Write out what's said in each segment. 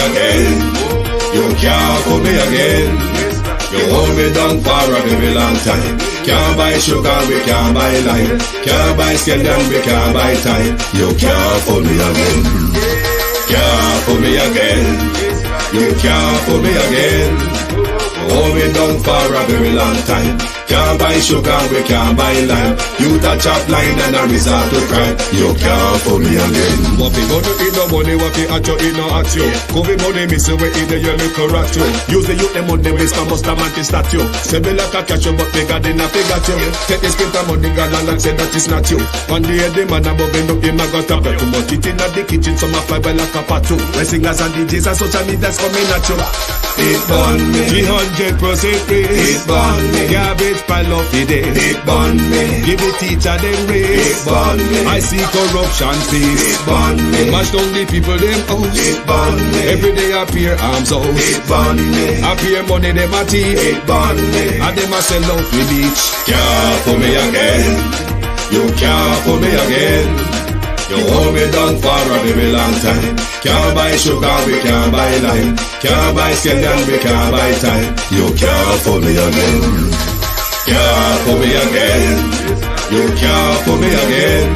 again. You can't fool me again. You hold me down for a very long time. Can't buy sugar, we can't buy lime. Can't buy scallion, we can't buy time. You can't fool me again. Can't fool me again. You can't fool me again. Hold me down for a very long time. Can't buy sugar, we can't buy lime. You touch up line and a resort to crime. You can't fool me again. What we gonna eat no money, what we at you, in no at you. Covid money, miss away in the yellow correct you. Use the youth, them on the waste, and bust a man to statue. Say me like a catch you, but bigger than a figure you. Take the spin of money, girl, and say that is not you. One day the man above end up him, I got a bet. Too much it in the kitchen, some of fly well like a patu. When singers and DJs and social media's coming at you. It burn me 300% raise. It burn me Garbage pile of the day. It burn me Give the teacher them raise. It burn me I see corruption face. It burn me Mash down the people them house. It burn me Every day appear arms out. It burn me Appear money them a thief. It burn me And them a sell out with beach. Can't fool me again. You can't fool me again. You hold me down for a very long time. Can't buy sugar, we can't buy lime. Can't buy scallion, we can't buy time. You can't fool me again. Can't fool me again. You can't fool me again.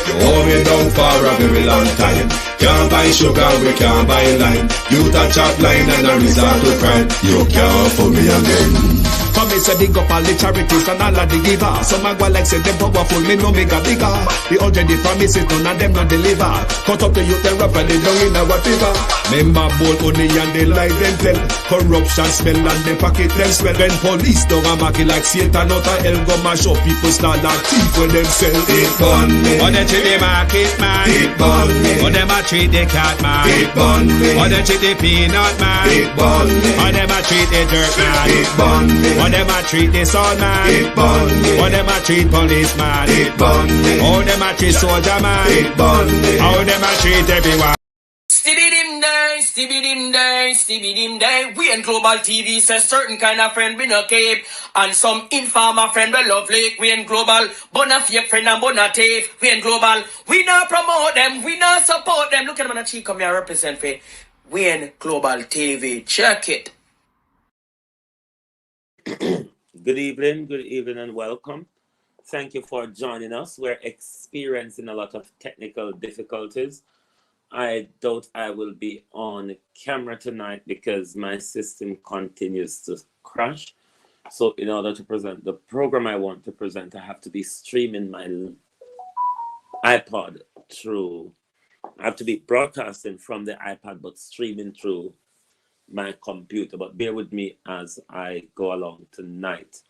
You hold me down for a very long time. Can't buy sugar, we can't buy lime. You touch up line and a resort to crime. You can't fool me again. Come me say big up all the charities and all of the givers. Some a go like say them powerful, me no make a bigger. The Ojldf promises, none of them not deliver. Cut up the youth, they rap and they down in our fever. Member bold money and they lie them tell. Corruption smell and they pocket them swell. When police don't a market like Satan out of hell, go mash up people start like thief when them sell. It burn me Or they treat the market man. It burn me Or them a treat the cat man. It burn me Or they treat the peanut man. It burn me Or them a treat the dirt man. It burn me Or them a treat the soul man. It burn me Or them a treat policeman. It burn me Or them a treat soldier man. It burn me Or them a treat everyone. Stibbidim day, stibbidim day, stibbidim day. We in Global TV says certain kind of friend we no cape. And some informer friend we love Lake. We in Global, bona fake friend and bona tape. We in Global, we not promote them, we not support them. Look at them on the cheek, come here represent for. We in Global TV, check it. Good evening and welcome. Thank you for joining us. We're experiencing a lot of technical difficulties. I doubt I will be on camera tonight because my system continues to crash. So in order to present the program I want to present, I have to be streaming my iPod through. I have to be broadcasting from the iPad, but streaming through my computer. But bear with me as I go along tonight.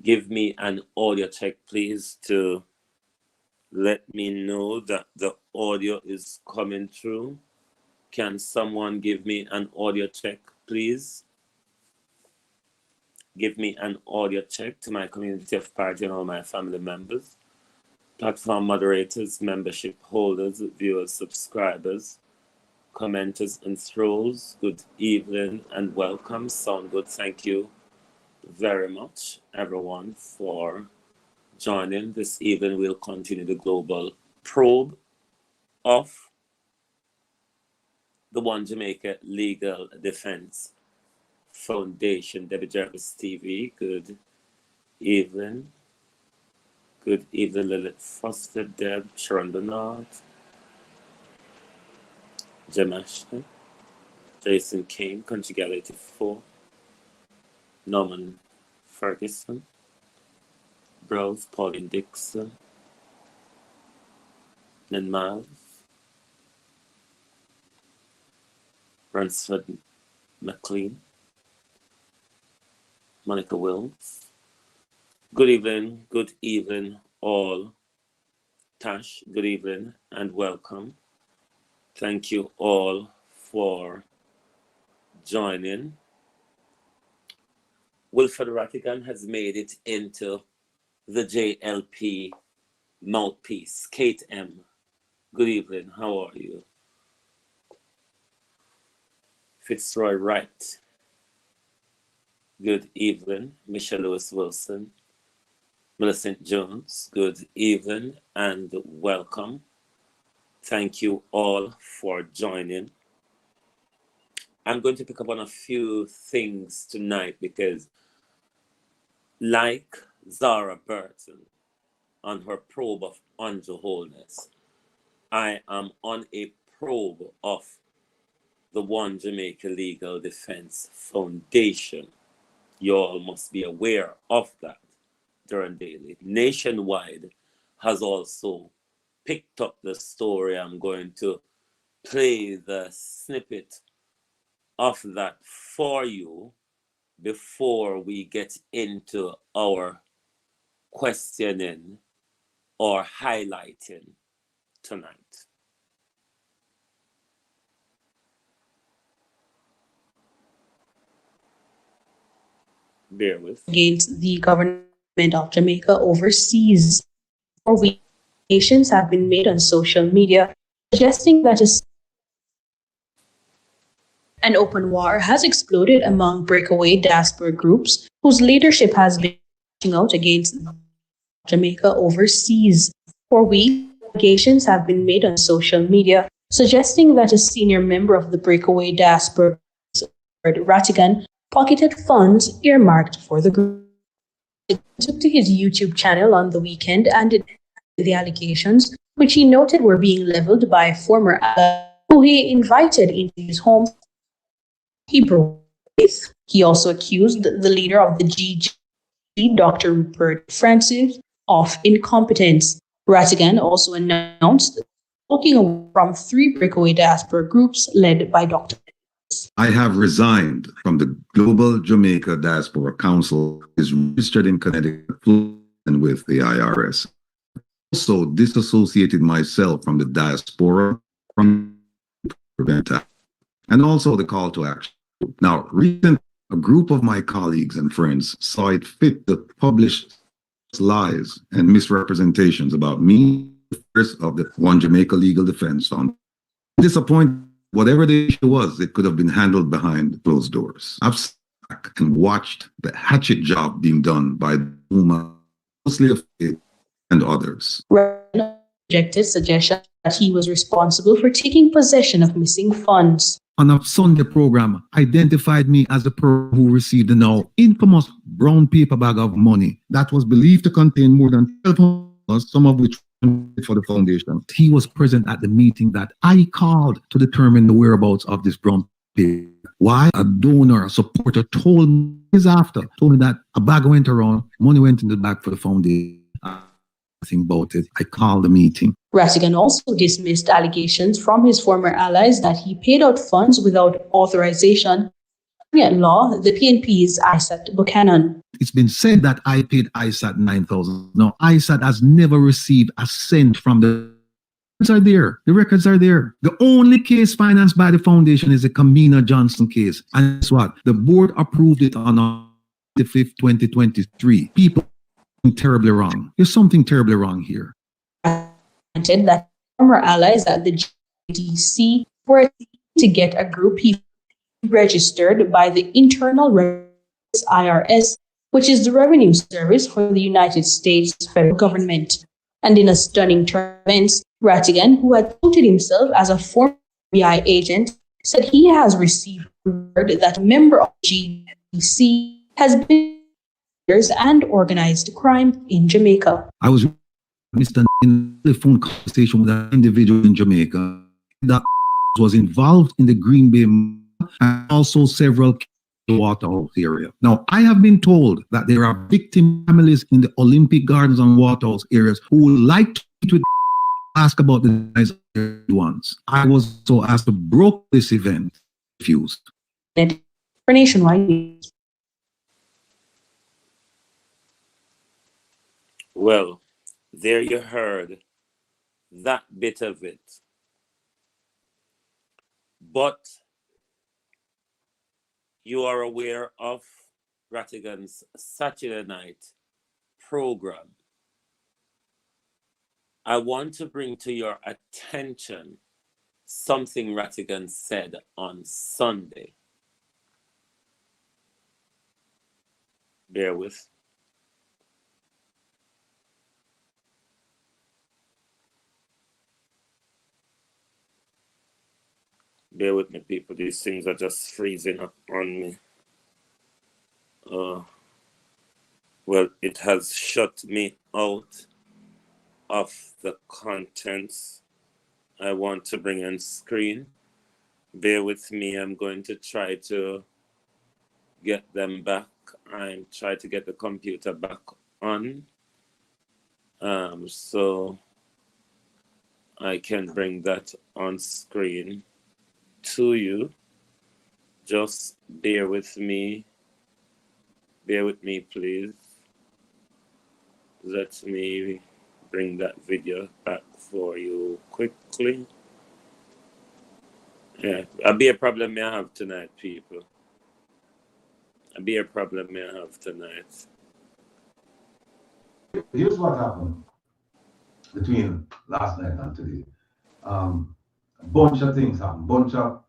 Give me an audio check, please, to let me know that the audio is coming through. Can someone give me an audio check, please? Give me an audio check to my community of party and all my family members, platform moderators, membership holders, viewers, subscribers, commenters and trolls. Good evening and welcome. Sound good. Thank you very much, everyone, for joining. This evening we'll continue the global probe of the One Jamaica Legal Defense Foundation. Debbie Jarvis TV, good evening. Good evening, Lilith Foster, Deb, Sharon Bernard, Jem Ashton, Jason Kane, Conjugality 4, Norman Ferguson, Browse, Pauline Dixon, Nen Miles, Ransford McLean, Monica Wills. Good evening all. Tash, good evening and welcome. Thank you all for joining. Wilfred Rattigan has made it into the JLP mouthpiece. Kate M, good evening, how are you? Fitzroy Wright, good evening. Michelle Lewis Wilson, Millicent Jones, good evening and welcome. Thank you all for joining. I'm going to pick up on a few things tonight because, like Zara Burton on her probe of Ojldf, I am on a probe of the One Jamaica Legal Defense Foundation. You all must be aware of that. Durham Daily Nationwide has also picked up the story. I'm going to play the snippet of that for you before we get into our questioning or highlighting tonight. Bear with. Against the government of Jamaica overseas. 4 allegations have been made on social media suggesting that an open war has exploded among breakaway diaspora groups whose leadership has been reaching out against Jamaica overseas. 4 allegations have been made on social media suggesting that a senior member of the breakaway diaspora, Rattigan, pocketed funds earmarked for the group. He took to his YouTube channel on the weekend and denied the allegations, which he noted were being leveled by a former ally who he invited into his home. He broke with. He also accused the leader of the GG, Dr. Rupert Francis, of incompetence. Rattigan also announced walking away from 3 breakaway diaspora groups led by Dr. I have resigned from the Global Jamaica Diaspora Council, is registered in Connecticut and with the IRS. Also disassociated myself from the diaspora from prevent act, and also the call to action. Now, recently, a group of my colleagues and friends saw it fit to publish lies and misrepresentations about me, the first of the One Jamaica Legal Defense Fund. Disappointed. Whatever the issue was, it could have been handled behind closed doors. I've sat back and watched the hatchet job being done by Uma, mostly of it and others. Rejected suggestion that he was responsible for taking possession of missing funds. On a Sunday program, identified me as the person who received the now infamous brown paper bag of money that was believed to contain more than 12 some of which for the foundation. He was present at the meeting that I called to determine the whereabouts of this brown paper. Why? A donor, a supporter told me that a bag went around, money went in the bag for the foundation. Nothing about it. I called the meeting. Rattigan also dismissed allegations from his former allies that he paid out funds without authorization. At law, the PNP's Isat Buchanan. It's been said that I paid ISAT $9,000. Now, ISAT has never received a cent from the records are there. The records are there. The only case financed by the foundation is the Kamina Johnson case. And guess what? The board approved it on the 5th, 2023. People are terribly wrong. There's something terribly wrong here. That former allies at the GDC were to get a group he registered by the Internal Revenue IRS, which is the revenue service for the United States federal government. And in a stunning turn of events, Rattigan, who had touted himself as a former FBI agent, said he has received word that a member of GDC has been and organized crime in Jamaica. I was in a phone conversation with an individual in Jamaica that was involved in the Green Bay and also several Waterhouse area. Now, I have been told that there are victim families in the Olympic Gardens and Waterhouse areas who would like to ask about the ones. I was so asked to broker this event, refused. For Nationwide. Well, there you heard that bit of it. But you are aware of Rattigan's Saturday night program. I want to bring to your attention something Rattigan said on Sunday. Bear with. Bear with me, people. These things are just freezing up on me. Well, it has shut me out of the contents I want to bring on screen. Bear with me. I'm going to try to get them back. I'm trying to get the computer back on. So I can bring that on screen to you. Just bear with me. Bear with me, please. Let me bring that video back for you quickly. Yeah, a be a problem may I have tonight, people. A be a problem may I have tonight. Here's what happened between last night and today. A bunch of things happened. Bunch of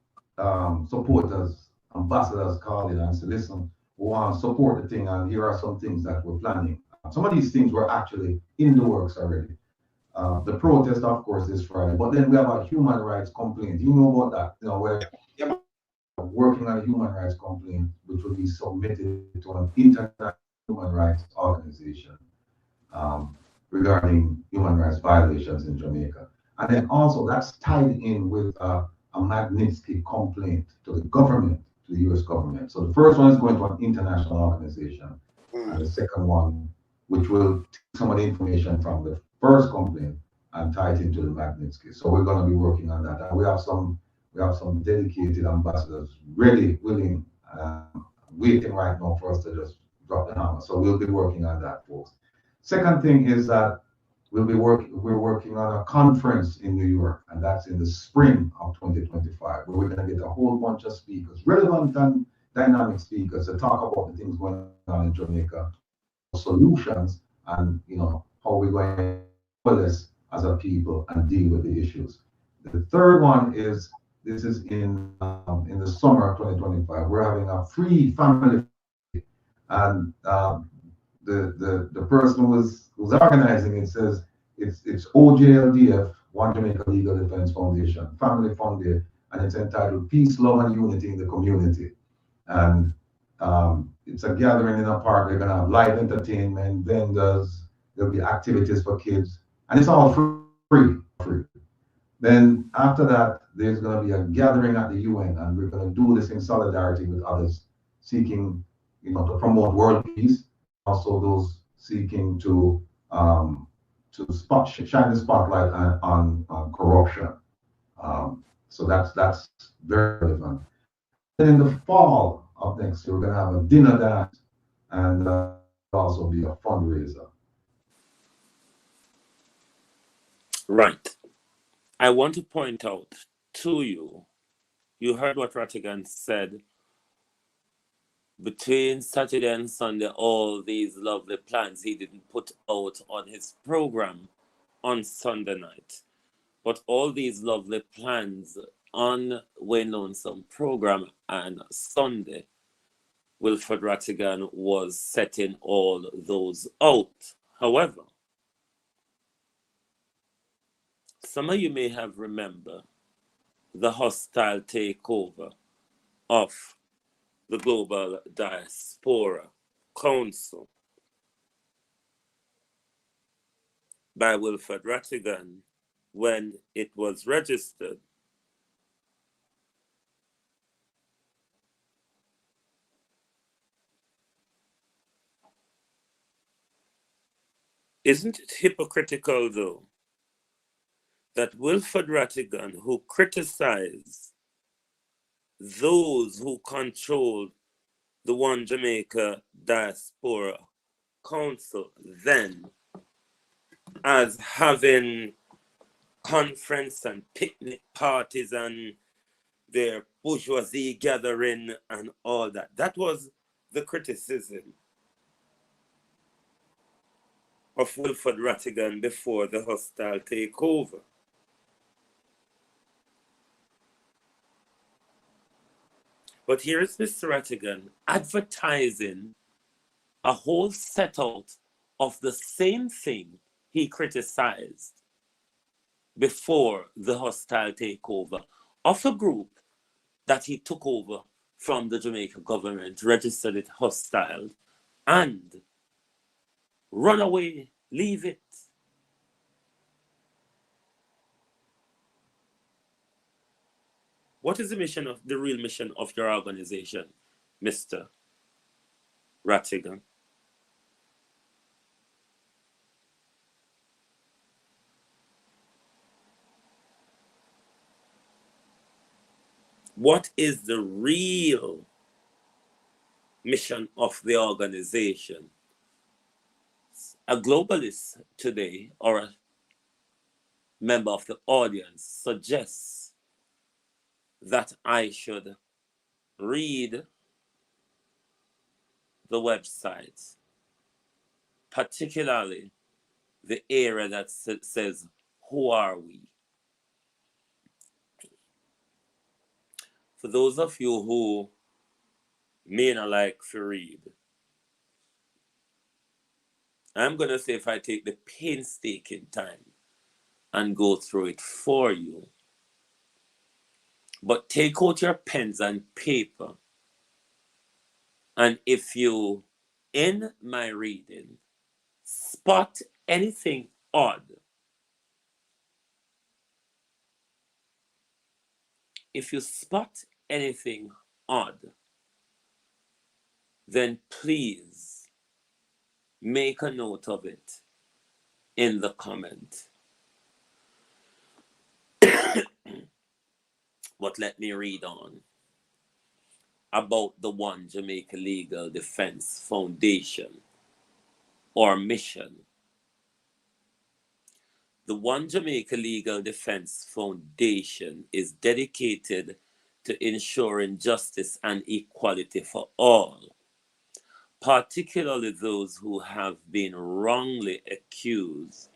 supporters, ambassadors called in and said, listen, we want to support the thing, and here are some things that we're planning. Some of these things were actually in the works already. The protest, of course, is Friday, but then we have a human rights complaint. You know about that, we're working on a human rights complaint, which will be submitted to an international human rights organization regarding human rights violations in Jamaica. And then also that's tied in with a Magnitsky complaint to the government, to the US government. So the first one is going to an international organization, and the second one, which will take some of the information from the first complaint and tie it into the Magnitsky. So we're going to be working on that. And we have some dedicated ambassadors ready, willing, waiting right now for us to just drop the hammer. So we'll be working on that, folks. Second thing is that we're working on a conference in New York, and that's in the spring of 2025, where we're going to get a whole bunch of speakers, relevant and dynamic speakers, to talk about the things going on in Jamaica, solutions, and how we're going to do this as a people and deal with the issues. The third one is this is in the summer of 2025. We're having a free family, and the person who's organizing it says it's Ojldf, One Jamaica Legal Defense Foundation, family funded, and it's entitled Peace, Love, and Unity in the Community. And it's a gathering in a park. They're gonna have live entertainment, vendors, there'll be activities for kids, and it's all free. Then after that, there's gonna be a gathering at the UN, and we're gonna do this in solidarity with others seeking, to promote world peace. Also, those seeking to shine the spotlight on corruption. So that's very relevant. Then in the fall of next year, we're going to have a dinner dance and also be a fundraiser. Right. I want to point out to you, you heard what Rattigan said. Between Saturday and Sunday, all these lovely plans he didn't put out on his program on Sunday night. But all these lovely plans on Wayne Lonesome program on Sunday, Wilfred Rattigan was setting all those out. However, some of you may have remembered the hostile takeover of the Global Diaspora Council by Wilfred Rattigan when it was registered. Isn't it hypocritical, though, that Wilfred Rattigan, who criticized those who controlled the One Jamaica Diaspora Council then as having conference and picnic parties and their bourgeoisie gathering and all that. That was the criticism of Wilfred Rattigan before the hostile takeover. But here is Mr. Rattigan advertising a whole set out of the same thing he criticized before the hostile takeover of a group that he took over from the Jamaican government, registered it hostile, and run away, leave it. What is the real mission of your organization, Mr. Rattigan? What is the real mission of the organization? A globalist today, or a member of the audience, suggests that I should read the website, particularly the area that says, "Who are we?" For those of you who may not like to read, I'm going to say, if I take the painstaking time and go through it for you, but take out your pens and paper, and if you, in my reading, spot anything odd, if you spot anything odd, then please make a note of it in the comment. But let me read on about the One Jamaica Legal Defense Foundation, or mission. The One Jamaica Legal Defense Foundation is dedicated to ensuring justice and equality for all, particularly those who have been wrongly accused,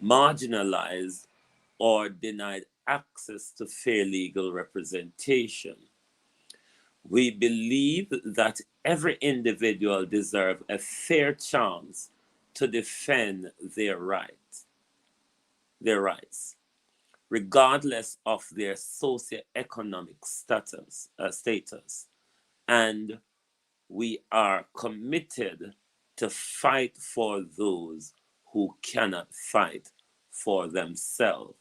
marginalized, or denied access to fair legal representation. We believe that every individual deserves a fair chance to defend their rights, regardless of their socioeconomic status, and we are committed to fight for those who cannot fight for themselves.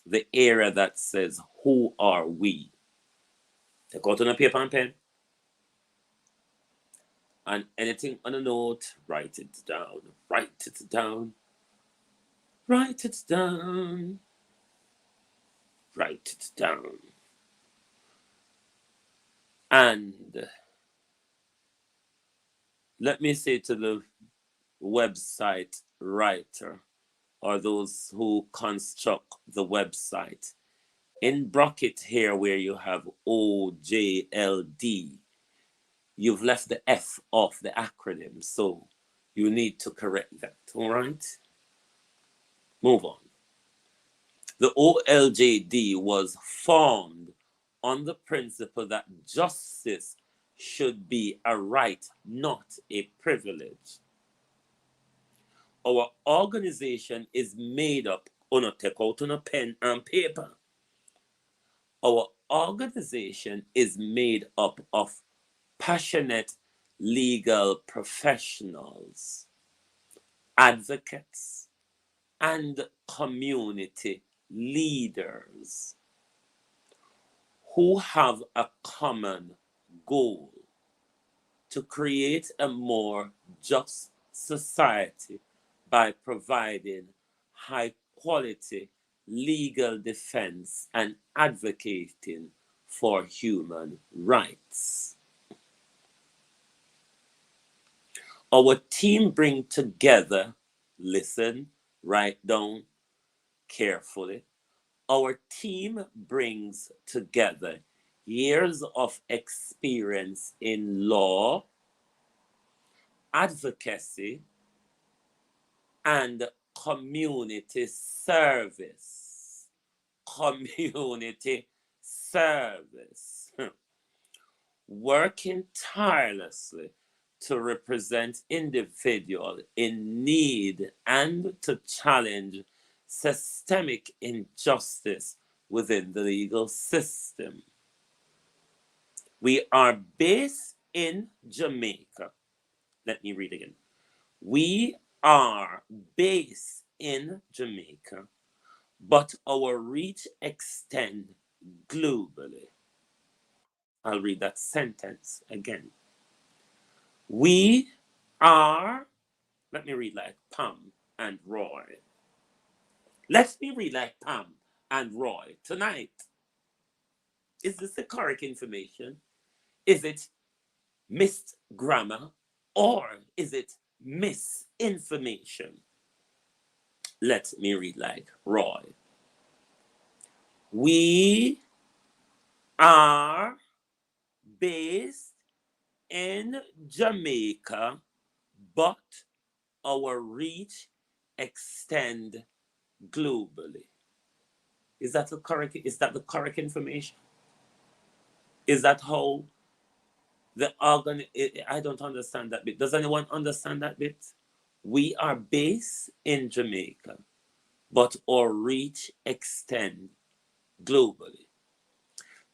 The area that says, "Who are we?" Take out on a paper and pen, and anything on a note, write it down, write it down, write it down, write it down. And let me say to the website writer, or those who construct the website, in bracket here where you have OJLD, you've left the F off the acronym, so you need to correct that. All right, move on. The OLJD was formed on the principle that justice should be a right, not a privilege. Our organization is made up, take out on a pen and paper. Our organization is made up of passionate legal professionals, advocates, and community leaders who have a common goal: to create a more just society by providing high quality legal defense and advocating for human rights. Our team bring together, listen, write down carefully. Our team brings together years of experience in law, advocacy, and community service. Community service. Working tirelessly to represent individuals in need and to challenge systemic injustice within the legal system. We are based in Jamaica. Let me read again. We are based in Jamaica, but our reach extends globally. I'll read that sentence again. We are, let me read like Pam and Roy. Let me read like Pam and Roy tonight. Is this the correct information? Is it missed grammar or is it misinformation? Let me read like Roy. We are based in Jamaica, but our reach extend globally. Is that the correct information? Is that how the organ? I don't understand that bit. Does anyone understand that bit? We are based in Jamaica, but our reach extend globally.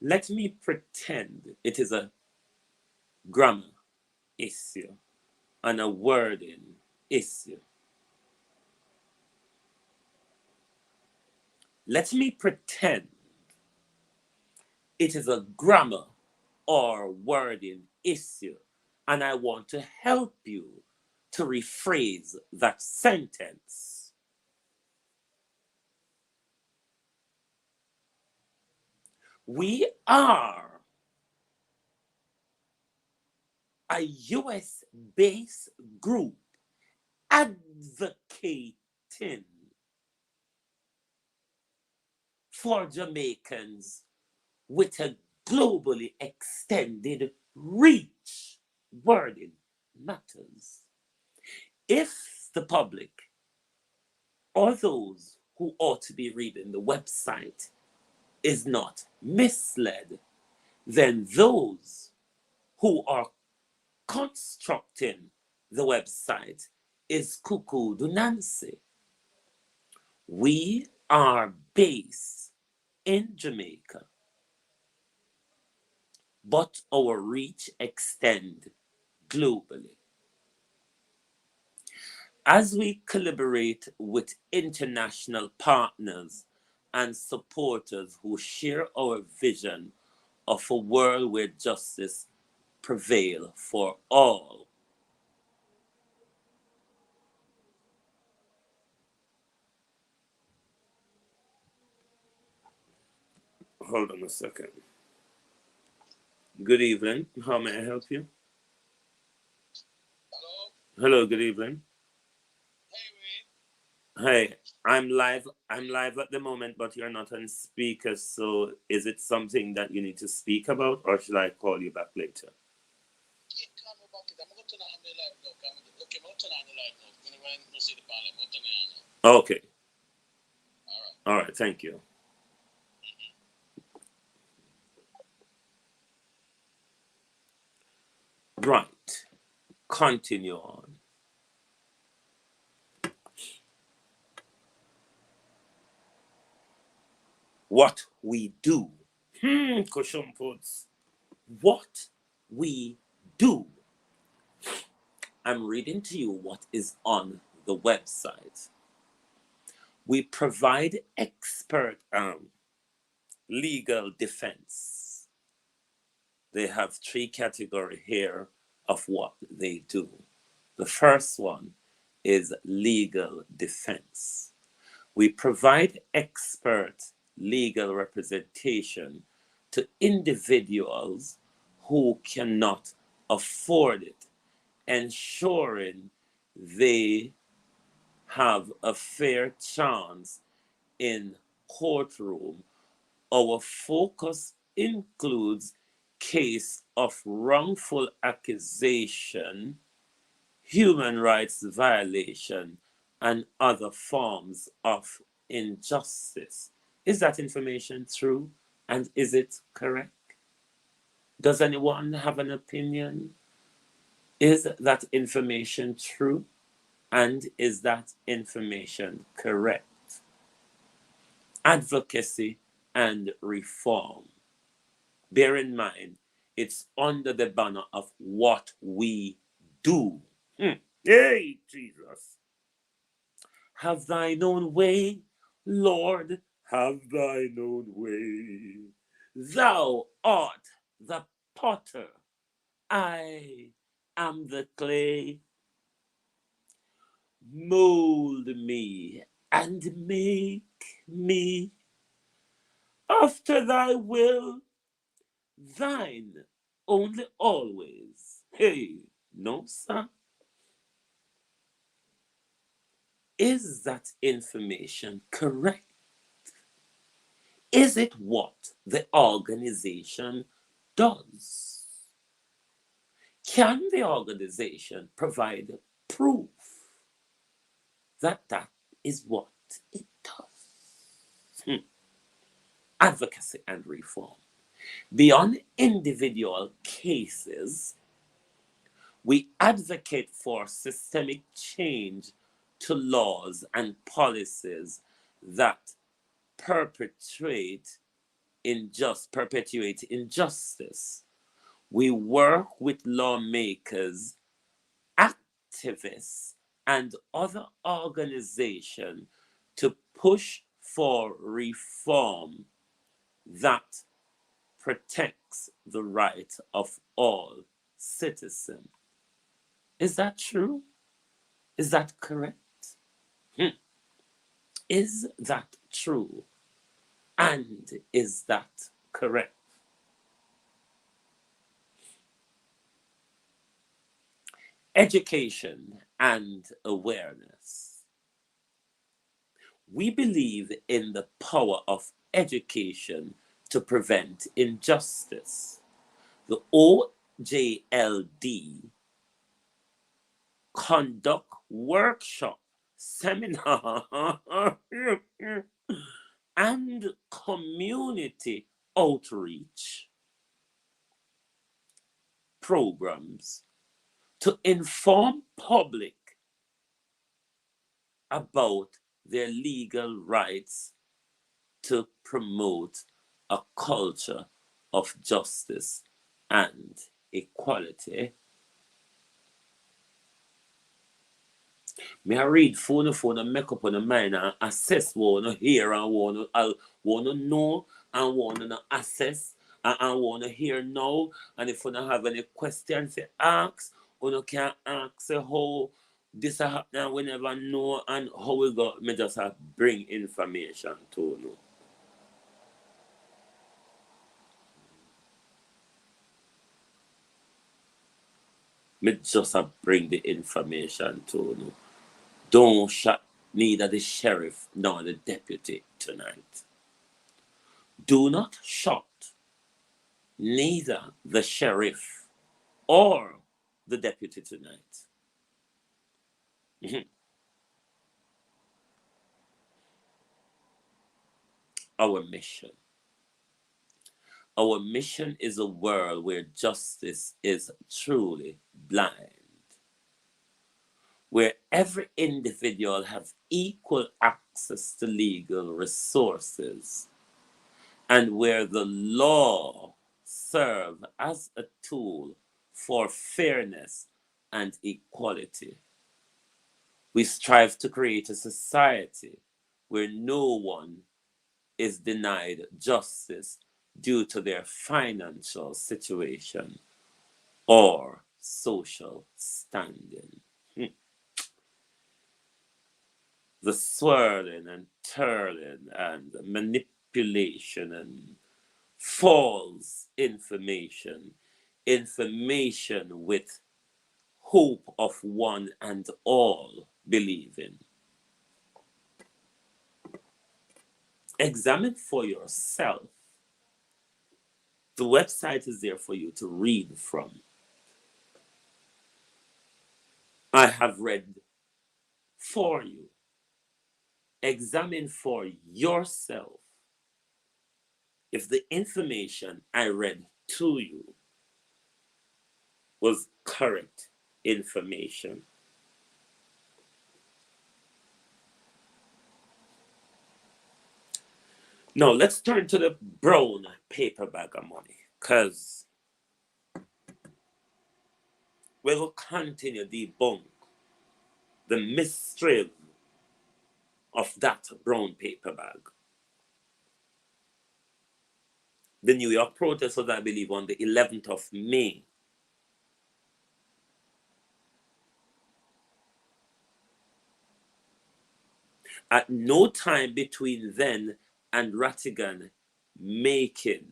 Let me pretend it is a grammar issue and a wording issue. Let me pretend it is a grammar or wording issue, and I want to help you to rephrase that sentence. We are a US-based group advocating for Jamaicans with a globally extended reach. Wording matters. If the public or those who ought to be reading the website is not misled, then those who are constructing the website is cuckoo do Nancy. We are based in Jamaica, but our reach extends globally. As we collaborate with international partners and supporters who share our vision of a world where justice prevails for all, hold on a second. Good evening. How may I help you? Hello, good evening. Hey, I'm live. I'm live at the moment, but you're not on speaker. So is it something that you need to speak about, or should I call you back later? Okay. All right. Thank you. Right. Continue on. What we do. Cushion puts. What we do. I'm reading to you what is on the website. We provide expert legal defense. They have 3 categories here of what they do. The first one is legal defense. We provide expert legal representation to individuals who cannot afford it, ensuring they have a fair chance in courtroom. Our focus includes case of wrongful accusation, human rights violation, and other forms of injustice. Is that information true? And is it correct? Does anyone have an opinion? Is that information true? And is that information correct? Advocacy and reform. Bear in mind, it's under the banner of what we do. Hey, Jesus. Have thine own way, Lord, have thine own way. Thou art the potter, I am the clay. Mold me and make me after thy will, thine only always. Hey, no, sir. Is that information correct? Is it what the organization does? Can the organization provide proof that that is what it does? Advocacy and reform. Beyond individual cases, we advocate for systemic change to laws and policies that perpetuate injustice. We work with lawmakers, activists, and other organizations to push for reform that protects the right of all citizens. Is that true? Is that correct? Is that true? And is that correct? Education and awareness. We believe in the power of education to prevent injustice. The OJLD conduct workshop, seminar, and community outreach programs to inform public about their legal rights to promote a culture of justice and equality. Me I read phone and make up on the mind and assess what I hear and want to know and want to assess and want to hear now. And if you don't have any questions to ask, you can ask say how this happen and we never know and how we got me just have bring information to you. Me just have bring the information to you. Don't shut neither the sheriff nor the deputy tonight. Do not shut neither the sheriff or the deputy tonight. Our mission. Our mission is a world where justice is truly blind, where every individual has equal access to legal resources, and where the law serves as a tool for fairness and equality. We strive to create a society where no one is denied justice due to their financial situation or social standing. The swirling and twirling and manipulation and false information with hope of one and all believing. Examine for yourself. The website is there for you to read from. I have read for you. Examine for yourself if the information I read to you was correct information. Now let's turn to the brown paper bag of money, because we will continue debunk the mystery of that brown paper bag. The New York protest was, I believe, on the 11th of May. At no time between then and Rattigan making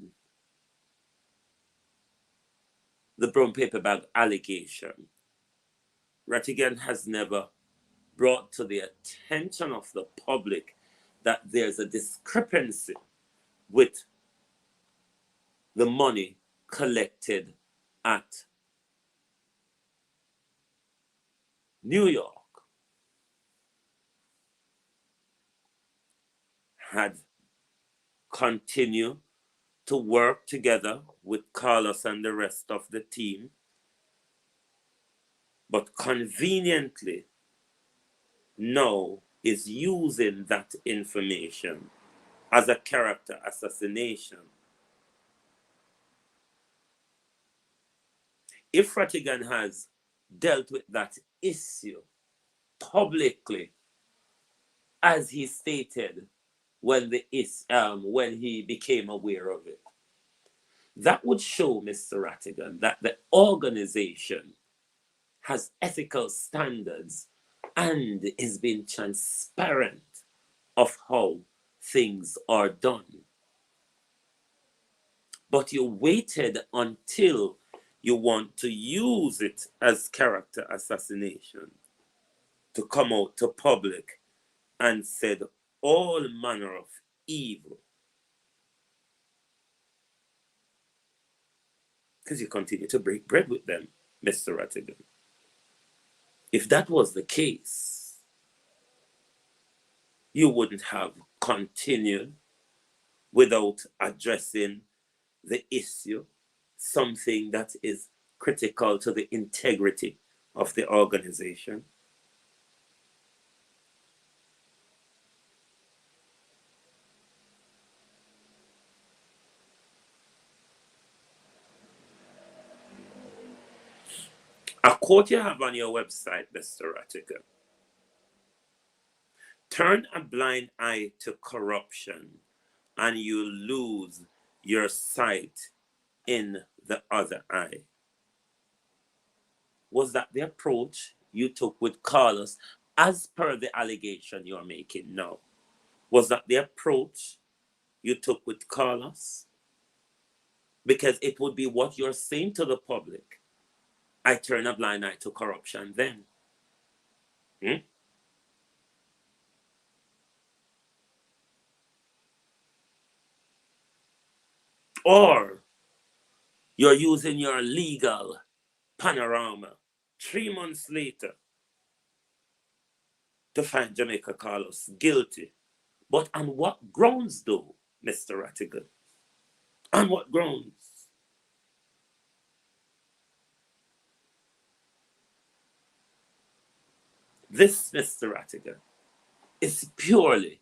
the brown paper bag allegation, Rattigan has never brought to the attention of the public that there's a discrepancy with the money collected at New York. Had continued to work together with Carlos and the rest of the team, but conveniently now is using that information as a character assassination. If Rattigan has dealt with that issue publicly, as he stated when he became aware of it, that would show Mr. Rattigan that the organization has ethical standards and is being transparent of how things are done. But you waited until you want to use it as character assassination to come out to public and said all manner of evil. Because you continue to break bread with them, Mr. Rattigan. If that was the case, you wouldn't have continued without addressing the issue, something that is critical to the integrity of the organization. A quote you have on your website, Mr. Rattigan: turn a blind eye to corruption and you lose your sight in the other eye. Was that the approach you took with Carlos as per the allegation you're making now? Was that the approach you took with Carlos? Because it would be what you're saying to the public. I turn a blind eye to corruption then. Or you're using your legal panorama 3 months later to find Jamaica Carlos guilty. But on what grounds though, Mr. Rattigan? On what grounds? This, Mr. Rattigan, is purely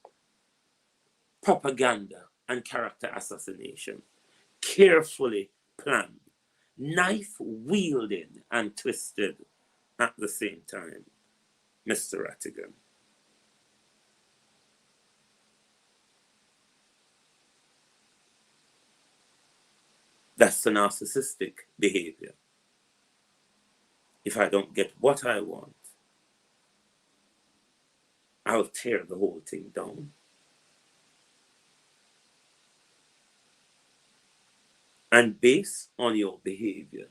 propaganda and character assassination, carefully planned, knife wielding and twisted at the same time, Mr. Rattigan. That's the narcissistic behavior. If I don't get what I want, I'll tear the whole thing down. And based on your behavior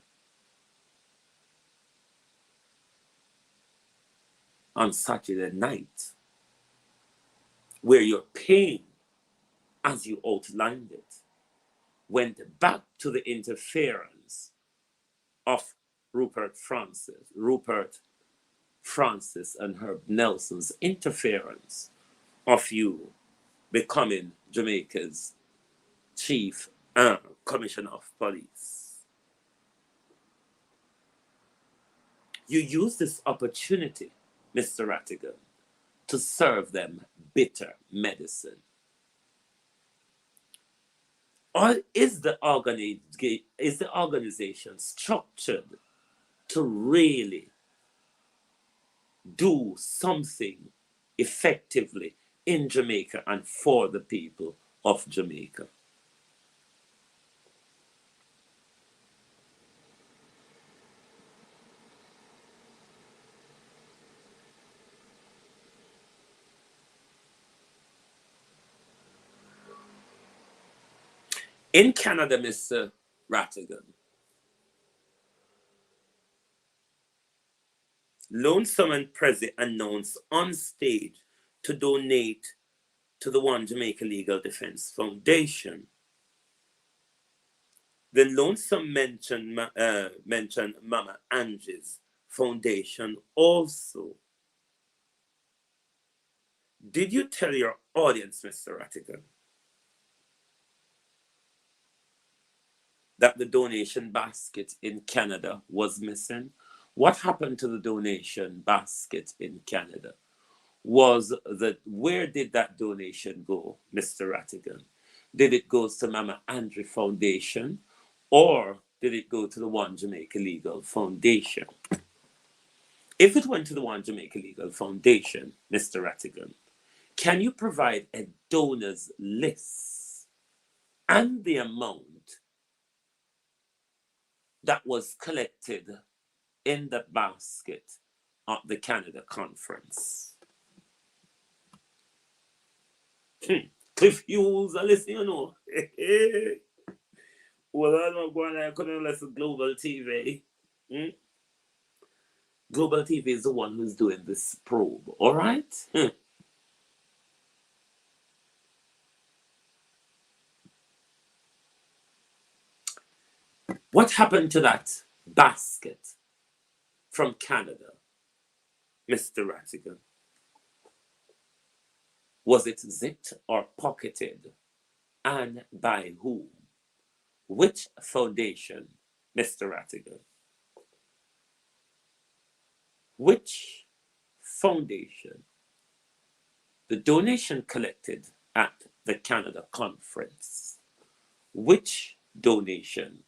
on Saturday night, where your pain, as you outlined it, went back to the interference of Rupert Francis and Herb Nelson's interference of you becoming Jamaica's chief commissioner of police. You use this opportunity, Mr. Rattigan, to serve them bitter medicine. Or is the organization structured to really do something effectively in Jamaica and for the people of Jamaica? In Canada, Mr. Rattigan, Lonesome and Prezi announced on stage to donate to the One Jamaica Legal Defense Foundation. Then Lonesome mentioned Mama Angie's foundation also. Did you tell your audience, Mr. Rattigan, that the donation basket in Canada was missing? What happened to the donation basket in Canada? Where did that donation go, Mr. Rattigan? Did it go to Mama Andrew Foundation, or did it go to the One Jamaica Legal Foundation? If it went to the One Jamaica Legal Foundation, Mr. Rattigan, can you provide a donors list and the amount that was collected in the basket at the Canada conference? Cliff Hughes, listen, you know. Well, I'm not going to couldn't listen to Global TV. Global TV is the one who's doing this probe, all right? What happened to that basket from Canada, Mr. Rattigan? Was it zipped or pocketed? And by whom? Which foundation, Mr. Rattigan? Which foundation? The donation collected at the Canada conference, which donation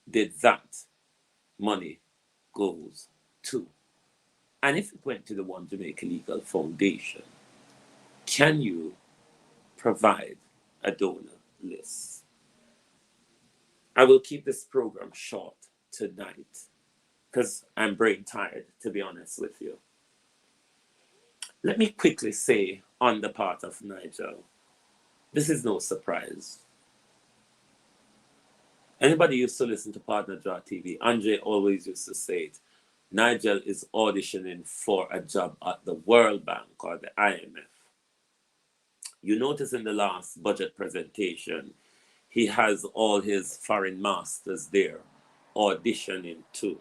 did that money goes to? And if it went to the One Jamaica Legal Foundation, can you provide a donor list? I will keep this program short tonight because I'm brain tired, to be honest with you. Let me quickly say on the part of Nigel, this is no surprise. Anybody used to listen to Partner Draw TV, Andre always used to say it. Nigel is auditioning for a job at the World Bank or the IMF. You notice in the last budget presentation, he has all his foreign masters there auditioning too.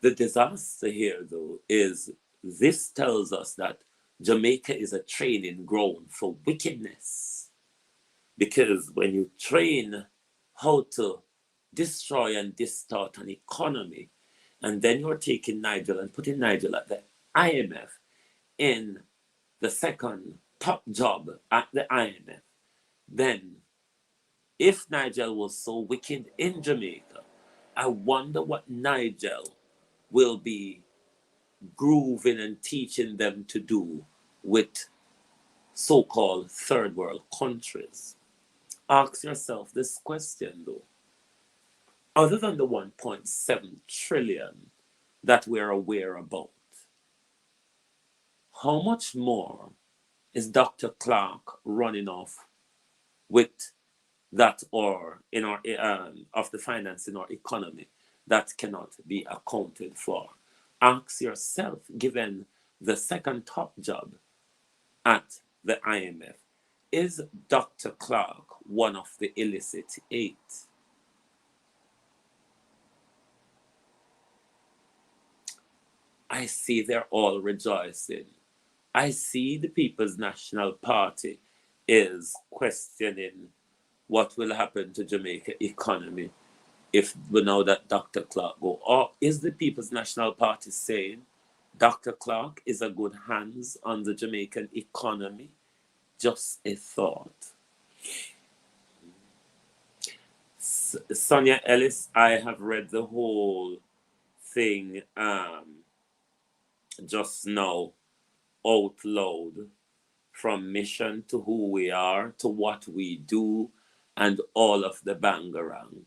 The disaster here, though, is this tells us that Jamaica is a training ground for wickedness. Because when you train how to destroy and distort an economy, and then you're taking Nigel and putting Nigel at the IMF in the second top job at the IMF, then if Nigel was so wicked in Jamaica, I wonder what Nigel will be grooving and teaching them to do with so-called third world countries. Ask yourself this question though. Other than the 1.7 trillion that we're aware about, how much more is Dr. Clarke running off with that, or in our of the finance in our economy that cannot be accounted for? Ask yourself, given the second top job at the IMF, is Dr. Clarke one of the illicit eight? I see they're all rejoicing. I see the People's National Party is questioning what will happen to Jamaica economy if we know that Dr. Clarke go. Or is the People's National Party saying Dr. Clarke is a good hands on the Jamaican economy? Just a thought. Sonia Ellis, I have read the whole thing just now out loud, from mission to who we are to what we do and all of the bangarang.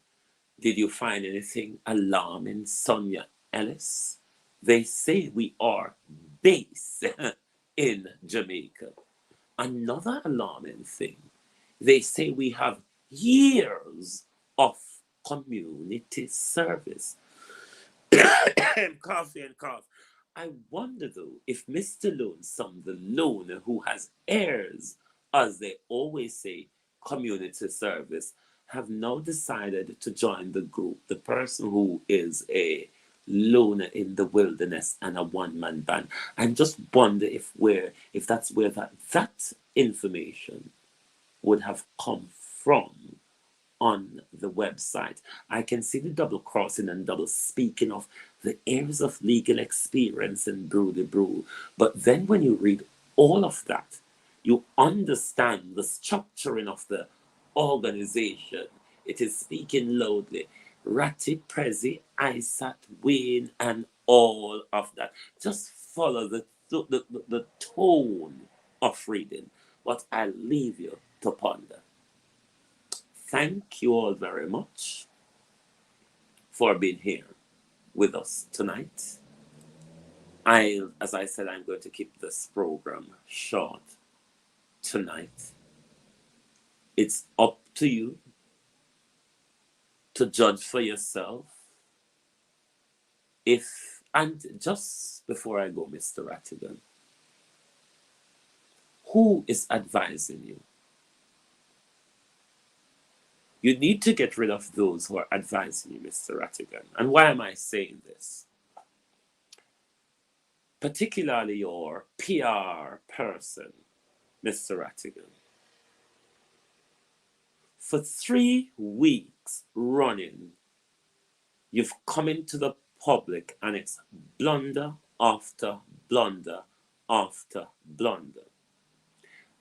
Did you find anything alarming, Sonia Ellis? They say we are base in Jamaica. Another alarming thing, they say we have years of community service. Coffee and cough. I wonder though if Mr. Lonesome, the loner who has heirs, as they always say, community service, have now decided to join the group. The person who is a loner in the wilderness and a one-man band. I just wonder if that's where that information would have come from on the website. I can see the double crossing and double speaking of the areas of legal experience and brew the brew. But then when you read all of that, you understand the structuring of the organization. It is speaking loudly. Ratty, Prezi, Isat, Wayne, and all of that. Just follow the tone of reading. But I leave you to ponder. Thank you all very much for being here with us tonight. As I said, I'm going to keep this program short tonight. It's up to you to judge for yourself. And just before I go, Mr. Rattigan, who is advising you? You need to get rid of those who are advising you, Mr. Rattigan. And why am I saying this? Particularly your PR person, Mr. Rattigan. For 3 weeks running, you've come into the public and it's blunder after blunder after blunder.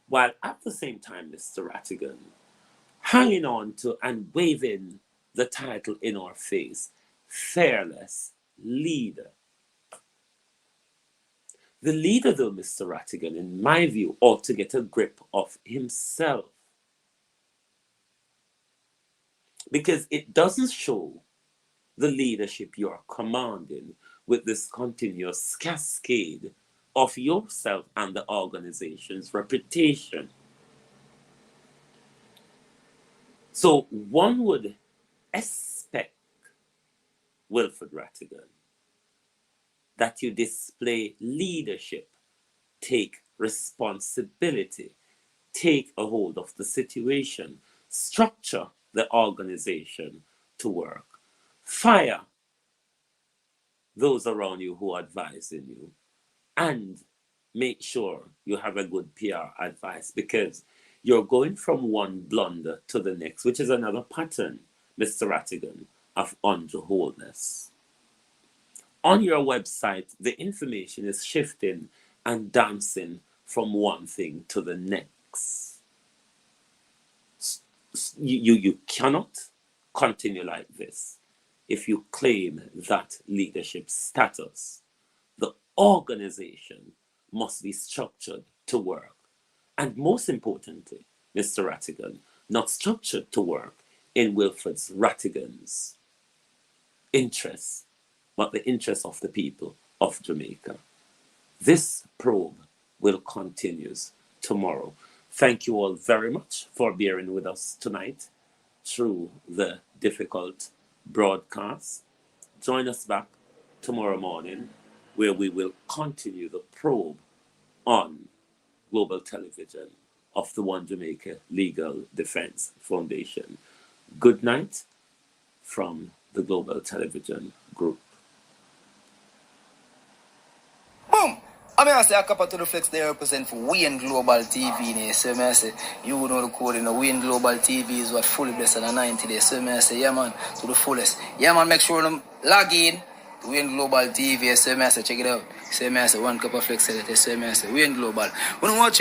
While at the same time, Mr. Rattigan, hanging on to and waving the title in our face, fearless leader. The leader, though, Mr. Rattigan, in my view, ought to get a grip of himself. Because it doesn't show the leadership you're commanding with this continuous cascade of yourself and the organization's reputation. So one would expect, Wilfred Rattigan, that you display leadership, take responsibility, take a hold of the situation, structure the organization to work, fire those around you who are advising you, and make sure you have a good PR advice, because you're going from one blunder to the next, which is another pattern, Mr. Rattigan, of underholdness. On your website, the information is shifting and dancing from one thing to the next. You cannot continue like this if you claim that leadership status. The organization must be structured to work. And most importantly, Mr. Rattigan, not structured to work in Wilfred Rattigan's interests, but the interests of the people of Jamaica. This probe will continue tomorrow. Thank you all very much for bearing with us tonight through the difficult broadcast. Join us back tomorrow morning, where we will continue the probe on global television of the One Jamaica Legal Defense Foundation. Good night from the Global Television Group. Boom! I mean, I say a couple to the flex they represent for Wayne Global TV. So I say, you know the code in the Wayne Global TV is what fully blessed on the 90 days. So I say, yeah man, to the fullest. Yeah man, make sure them log in to Wayne Global TV. So I say, check it out. So I say, one cup of flex. So I say, Wayne Global. When you watch